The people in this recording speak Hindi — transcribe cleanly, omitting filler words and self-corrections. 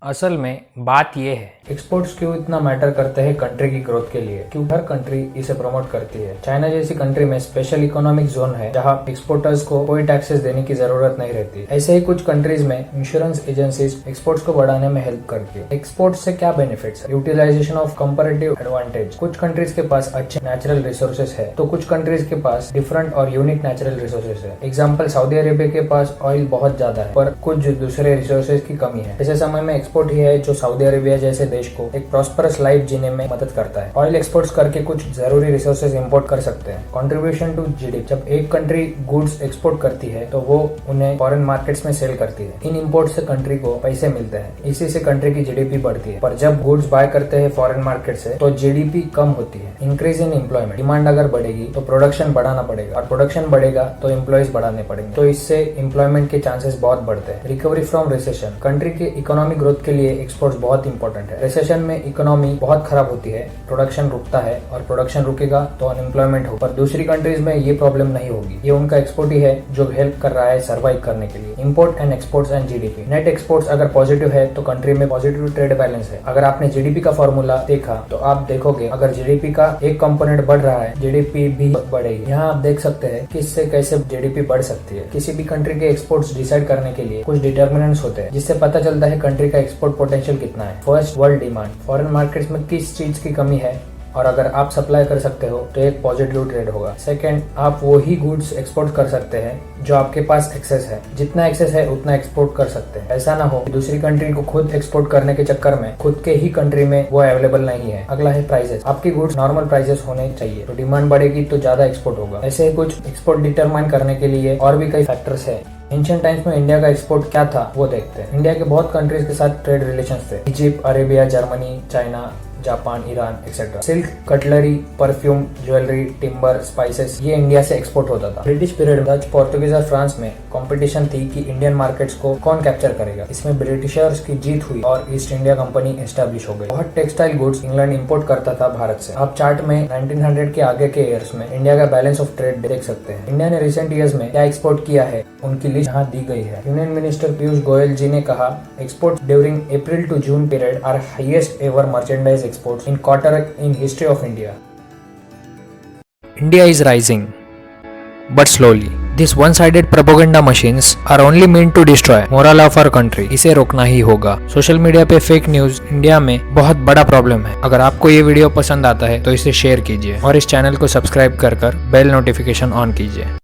असल में बात यह है, एक्सपोर्ट्स क्यों इतना मैटर करते हैं कंट्री की ग्रोथ के लिए, क्यों हर कंट्री इसे प्रमोट करती है। चाइना जैसी कंट्री में स्पेशल इकोनॉमिक जोन है जहां एक्सपोर्टर्स को कोई टैक्सेस देने की जरूरत नहीं रहती। ऐसे ही कुछ कंट्रीज में इंश्योरेंस एजेंसीज एक्सपोर्ट्स को बढ़ाने में हेल्प करती है। एक्सपोर्ट्स से क्या बेनिफिट्स है? Utilisation of comparative advantage. कुछ कंट्रीज के पास अच्छे नेचुरल रिसोर्सेज है तो कुछ कंट्रीज के पास डिफरेंट और यूनिक नेचुरल रिसोर्सेज है। एग्जाम्पल, सऊदी अरेबिया के पास ऑयल बहुत ज्यादा है पर कुछ दूसरे रिसोर्सेज की कमी है। ऐसे समय में एक्सपोर्ट ही है जो सऊदी अरेबिया जैसे देश को एक प्रॉस्परस लाइफ जीने में मदद करता है। ऑयल एक्सपोर्ट्स करके कुछ जरूरी रिसोर्सेज इंपोर्ट कर सकते हैं। Contribution to GDP. जब एक कंट्री गुड्स एक्सपोर्ट करती है तो वो उन्हें फॉरेन मार्केट्स में सेल करती है। इन इंपोर्ट से कंट्री को पैसे मिलते हैं, इसी से कंट्री की जीडीपी बढ़ती है। पर जब गुड्स बाय करते हैं फॉरेन मार्केट से तो जीडीपी कम होती है। Increase in employment. डिमांड अगर बढ़ेगी तो प्रोडक्शन बढ़ाना पड़ेगा और प्रोडक्शन बढ़ेगा तो एम्प्लॉयज बढ़ाने पड़ेंगे, तो इससे एम्प्लॉयमेंट के चांसेस बहुत बढ़ते हैं। Recovery from recession. कंट्री के इकोनॉमिक ग्रोथ के लिए एक्सपोर्ट्स बहुत इंपॉर्टेंट है। रिसेशन में इकोनॉमी बहुत खराब होती है, प्रोडक्शन रुकता है और प्रोडक्शन रुकेगा तो अनएम्प्लॉयमेंट हो। पर दूसरी कंट्रीज में ये प्रॉब्लम नहीं होगी। ये उनका एक्सपोर्ट ही है जो हेल्प कर रहा है सर्वाइव करने के लिए। Import and exports and GDP. Net exports अगर पॉजिटिव है तो कंट्री में पॉजिटिव ट्रेड बैलेंस है। अगर आपने जीडीपी का फॉर्मूला देखा तो आप देखोगे अगर जीडीपी का एक कंपोनेंट बढ़ रहा है जीडीपी भी बढ़ेगी। यहाँ आप देख सकते हैं कि इससे कैसे जीडीपी बढ़ सकती है। किसी भी कंट्री के एक्सपोर्ट्स डिसाइड करने के लिए कुछ डिटर्मिनेंट्स होते हैं जिससे पता चलता है कंट्री का एक्सपोर्ट पोटेंशियल कितना है। First, world demand. Foreign markets में किस चीज की कमी है और अगर आप सप्लाई कर सकते हो तो एक पॉजिटिव ट्रेड होगा। सेकंड, आप वो ही गुड्स एक्सपोर्ट कर सकते हैं जो आपके पास एक्सेस है। जितना एक्सेस है उतना एक्सपोर्ट कर सकते हैं। ऐसा ना हो कि दूसरी कंट्री को खुद एक्सपोर्ट करने के चक्कर में खुद के ही कंट्री में वो अवेलेबल नहीं है। अगला है प्राइसेस। आपकी गुड्स नॉर्मल प्राइसेस होने चाहिए, तो डिमांड बढ़ेगी तो ज्यादा एक्सपोर्ट होगा। ऐसे ही कुछ एक्सपोर्ट डिटरमाइन करने के लिए और भी कई फैक्टर्स है। एंशिएंट टाइम्स में इंडिया का एक्सपोर्ट क्या था वो देखते हैं। इंडिया के बहुत कंट्रीज के साथ ट्रेड रिलेशंस थे। Egypt, Arabia, Germany, China, Japan, Iran etcetera. Silk, cutlery, perfume, jewellery, timber, spices ये इंडिया से एक्सपोर्ट होता था। ब्रिटिश पीरियड में डच, पोर्तुगीज और फ्रांस में कंपटीशन थी कि इंडियन मार्केट्स को कौन कैप्चर करेगा। इसमें ब्रिटिशर्स की जीत हुई और ईस्ट इंडिया कंपनी एस्टेब्लिश हो गई। बहुत टेक्सटाइल गुड्स इंग्लैंड इंपोर्ट करता था भारत से। आप चार्ट में 1900 के आगे के ईयर्स में इंडिया का बैलेंस ऑफ ट्रेड देख सकते हैं। इंडिया ने रिसेंट ईयर्स में क्या एक्सपोर्ट किया है उनकी लिस्ट यहाँ दी गई है। यूनियन मिनिस्टर पीयूष गोयल जी ने कहा, export during April to June period are highest ever merchandise exports in quarter in history of India. India is rising, but slowly. These one-sided propaganda machines are only meant to destroy moral of our country. इसे रोकना ही होगा। सोशल मीडिया पे फेक न्यूज इंडिया में बहुत बड़ा प्रॉब्लम है। अगर आपको ये वीडियो पसंद आता है तो इसे शेयर कीजिए और इस चैनल को सब्सक्राइब कर बेल नोटिफिकेशन ऑन कीजिए।